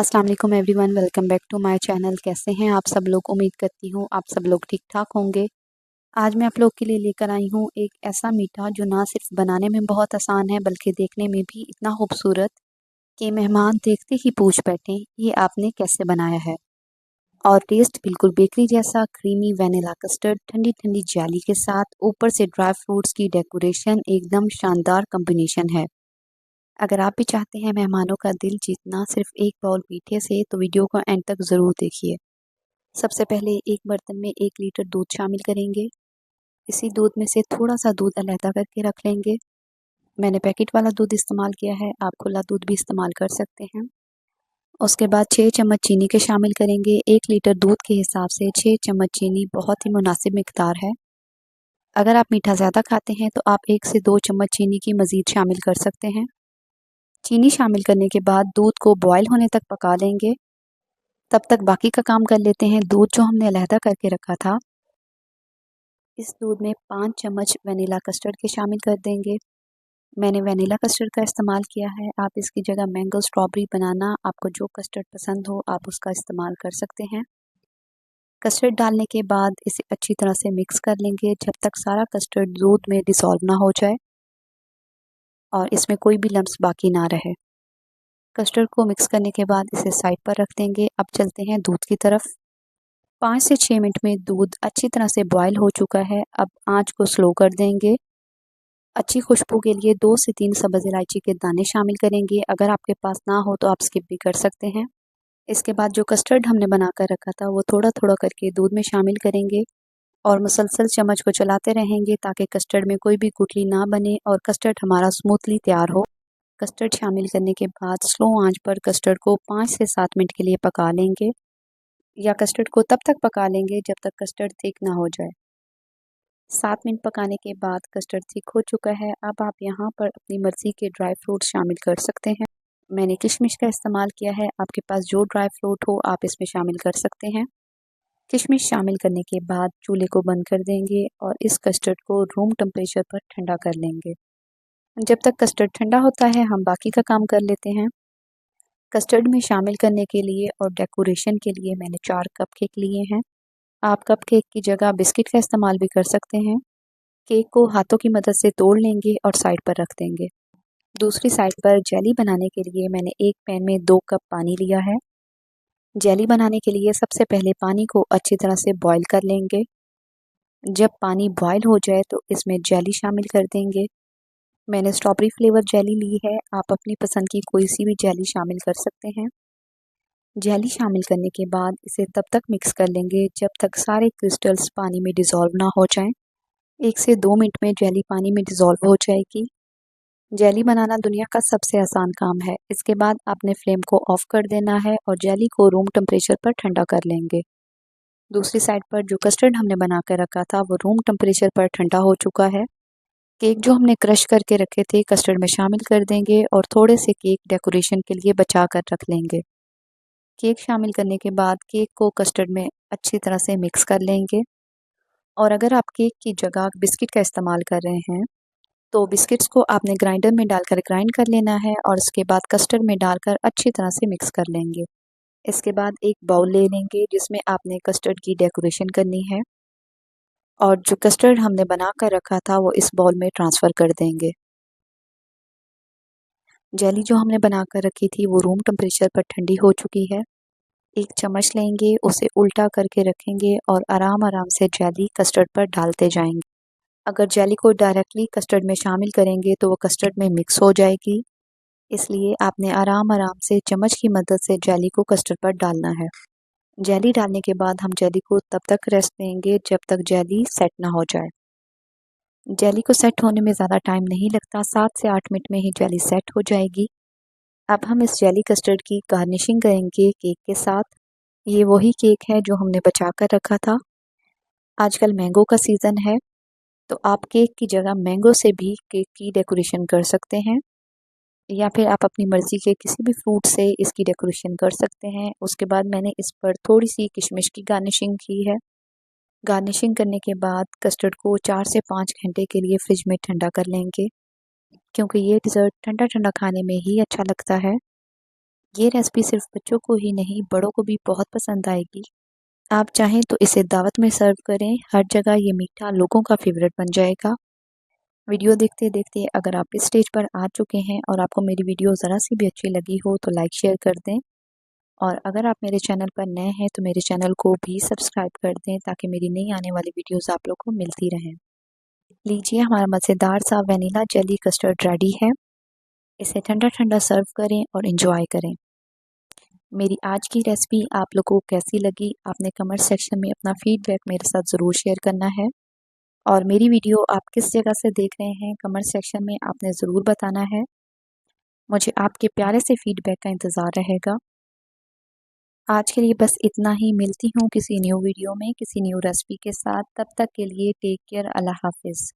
अस्सलाम वालेकुम everyone, welcome back to my channel. कैसे हैं आप सब लोग? उम्मीद करती हूँ आप सब लोग ठीक ठाक होंगे। आज मैं आप लोग के लिए लेकर आई हूँ एक ऐसा मीठा जो ना सिर्फ बनाने में बहुत आसान है बल्कि देखने में भी इतना खूबसूरत कि मेहमान देखते ही पूछ बैठें ये आपने कैसे बनाया है। और टेस्ट बिल्कुल बेकरी जैसा, क्रीमी वैनिला कस्टर्ड ठंडी ठंडी जेली के साथ, ऊपर से ड्राई फ्रूट्स की डेकोरेशन, एकदम शानदार कॉम्बिनेशन है। अगर आप भी चाहते हैं मेहमानों का दिल जीतना सिर्फ एक बाउल मीठे से, तो वीडियो को एंड तक ज़रूर देखिए। सबसे पहले एक बर्तन में 1 लीटर दूध शामिल करेंगे। इसी दूध में से थोड़ा सा दूध अलहदा करके रख लेंगे। मैंने पैकेट वाला दूध इस्तेमाल किया है, आप खुला दूध भी इस्तेमाल कर सकते हैं। उसके बाद 6 चम्मच चीनी के शामिल करेंगे। 1 लीटर दूध के हिसाब से 6 चम्मच चीनी बहुत ही मुनासिब मिकदार है। अगर आप मीठा ज़्यादा खाते हैं तो आप 1 से 2 चम्मच चीनी की मज़ीद शामिल कर सकते हैं। चीनी शामिल करने के बाद दूध को बॉयल होने तक पका लेंगे। तब तक बाकी का काम कर लेते हैं। दूध जो हमने अलहदा करके रखा था, इस दूध में 5 चम्मच वनीला कस्टर्ड के शामिल कर देंगे। मैंने वनीला कस्टर्ड का इस्तेमाल किया है, आप इसकी जगह मैंगो, स्ट्रॉबेरी, बनाना, आपको जो कस्टर्ड पसंद हो आप उसका इस्तेमाल कर सकते हैं। कस्टर्ड डालने के बाद इसे अच्छी तरह से मिक्स कर लेंगे जब तक सारा कस्टर्ड दूध में डिसॉल्व ना हो जाए और इसमें कोई भी लम्स बाकी ना रहे। कस्टर्ड को मिक्स करने के बाद इसे साइड पर रख देंगे। अब चलते हैं दूध की तरफ। 5 से 6 मिनट में दूध अच्छी तरह से बॉयल हो चुका है। अब आंच को स्लो कर देंगे। अच्छी खुशबू के लिए 2 से 3 सब्ज़ इलायची के दाने शामिल करेंगे। अगर आपके पास ना हो तो आप स्किप भी कर सकते हैं। इसके बाद जो कस्टर्ड हमने बना कर रखा था वो थोड़ा थोड़ा करके दूध में शामिल करेंगे और मुसलसल चम्मच को चलाते रहेंगे ताकि कस्टर्ड में कोई भी गुठली ना बने और कस्टर्ड हमारा स्मूथली तैयार हो। कस्टर्ड शामिल करने के बाद स्लो आंच पर कस्टर्ड को 5 से 7 मिनट के लिए पका लेंगे, या कस्टर्ड को तब तक पका लेंगे जब तक कस्टर्ड थिक ना हो जाए। 7 मिनट पकाने के बाद कस्टर्ड थिक हो चुका है। अब आप यहाँ पर अपनी मर्ज़ी के ड्राई फ्रूट शामिल कर सकते हैं। मैंने किशमिश का इस्तेमाल किया है, आपके पास जो ड्राई फ्रूट हो आप इसमें शामिल कर सकते हैं। किशमिश शामिल करने के बाद चूल्हे को बंद कर देंगे और इस कस्टर्ड को रूम टेम्परेचर पर ठंडा कर लेंगे। जब तक कस्टर्ड ठंडा होता है हम बाकी का काम कर लेते हैं। कस्टर्ड में शामिल करने के लिए और डेकोरेशन के लिए मैंने 4 कप केक लिए हैं। आप कप केक की जगह बिस्किट का इस्तेमाल भी कर सकते हैं। केक को हाथों की मदद से तोड़ लेंगे और साइड पर रख देंगे। दूसरी साइड पर जेली बनाने के लिए मैंने एक पैन में 2 कप पानी लिया है। जेली बनाने के लिए सबसे पहले पानी को अच्छी तरह से बॉईल कर लेंगे। जब पानी बॉईल हो जाए तो इसमें जेली शामिल कर देंगे। मैंने स्ट्रॉबेरी फ्लेवर जेली ली है, आप अपनी पसंद की कोई सी भी जेली शामिल कर सकते हैं। जेली शामिल करने के बाद इसे तब तक मिक्स कर लेंगे जब तक सारे क्रिस्टल्स पानी में डिज़ोल्व ना हो जाएं। 1 से 2 मिनट में जेली पानी में डिज़ोल्व हो जाएगी। जेली बनाना दुनिया का सबसे आसान काम है। इसके बाद आपने फ्लेम को ऑफ कर देना है और जेली को रूम टेम्परेचर पर ठंडा कर लेंगे। दूसरी साइड पर जो कस्टर्ड हमने बना कर रखा था वो रूम टेम्परेचर पर ठंडा हो चुका है। केक जो हमने क्रश करके रखे थे कस्टर्ड में शामिल कर देंगे और थोड़े से केक डेकोरेशन के लिए बचा कर रख लेंगे। केक शामिल करने के बाद केक को कस्टर्ड में अच्छी तरह से मिक्स कर लेंगे और अगर आप केक की जगह बिस्किट का इस्तेमाल कर रहे हैं तो बिस्किट्स को आपने ग्राइंडर में डालकर ग्राइंड कर लेना है और इसके बाद कस्टर्ड में डालकर अच्छी तरह से मिक्स कर लेंगे। इसके बाद एक बाउल ले लेंगे जिसमें आपने कस्टर्ड की डेकोरेशन करनी है और जो कस्टर्ड हमने बना कर रखा था वो इस बाउल में ट्रांसफ़र कर देंगे। जेली जो हमने बना कर रखी थी वो रूम टेम्परेचर पर ठंडी हो चुकी है। एक चम्मच लेंगे, उसे उल्टा करके रखेंगे और आराम आराम से जेली कस्टर्ड पर डालते जाएंगे। अगर जेली को डायरेक्टली कस्टर्ड में शामिल करेंगे तो वो कस्टर्ड में मिक्स हो जाएगी, इसलिए आपने आराम आराम से चम्मच की मदद से जेली को कस्टर्ड पर डालना है। जेली डालने के बाद हम जेली को तब तक रेस्ट देंगे जब तक जेली सेट ना हो जाए। जेली को सेट होने में ज़्यादा टाइम नहीं लगता, 7 से 8 मिनट में ही जेली सेट हो जाएगी। अब हम इस जेली कस्टर्ड की गार्निशिंग करेंगे केक के साथ। ये वही केक है जो हमने बचा कर रखा था। आजकल मैंगो का सीज़न है तो आप केक की जगह मैंगो से भी केक की डेकोरेशन कर सकते हैं, या फिर आप अपनी मर्ज़ी के किसी भी फ्रूट से इसकी डेकोरेशन कर सकते हैं। उसके बाद मैंने इस पर थोड़ी सी किशमिश की गार्निशिंग की है। गार्निशिंग करने के बाद कस्टर्ड को 4 से 5 घंटे के लिए फ्रिज में ठंडा कर लेंगे, क्योंकि ये डिज़र्ट ठंडा ठंडा खाने में ही अच्छा लगता है। ये रेसिपी सिर्फ बच्चों को ही नहीं बड़ों को भी बहुत पसंद आएगी। आप चाहें तो इसे दावत में सर्व करें, हर जगह ये मीठा लोगों का फेवरेट बन जाएगा। वीडियो देखते देखते अगर आप इस स्टेज पर आ चुके हैं और आपको मेरी वीडियो ज़रा सी भी अच्छी लगी हो तो लाइक शेयर कर दें, और अगर आप मेरे चैनल पर नए हैं तो मेरे चैनल को भी सब्सक्राइब कर दें ताकि मेरी नई आने वाली वीडियोस आप लोग को मिलती रहें। लीजिए, हमारा मज़ेदार सा वेनिला जेली कस्टर्ड रेडी है। इसे ठंडा ठंडा सर्व करें और इन्जॉय करें। मेरी आज की रेसिपी आप लोगों को कैसी लगी, आपने कमेंट सेक्शन में अपना फीडबैक मेरे साथ ज़रूर शेयर करना है। और मेरी वीडियो आप किस जगह से देख रहे हैं कमेंट सेक्शन में आपने ज़रूर बताना है। मुझे आपके प्यारे से फीडबैक का इंतज़ार रहेगा। आज के लिए बस इतना ही। मिलती हूँ किसी न्यू वीडियो में किसी न्यू रेसिपी के साथ। तब तक के लिए टेक केयर। अल्लाह हाफिज़।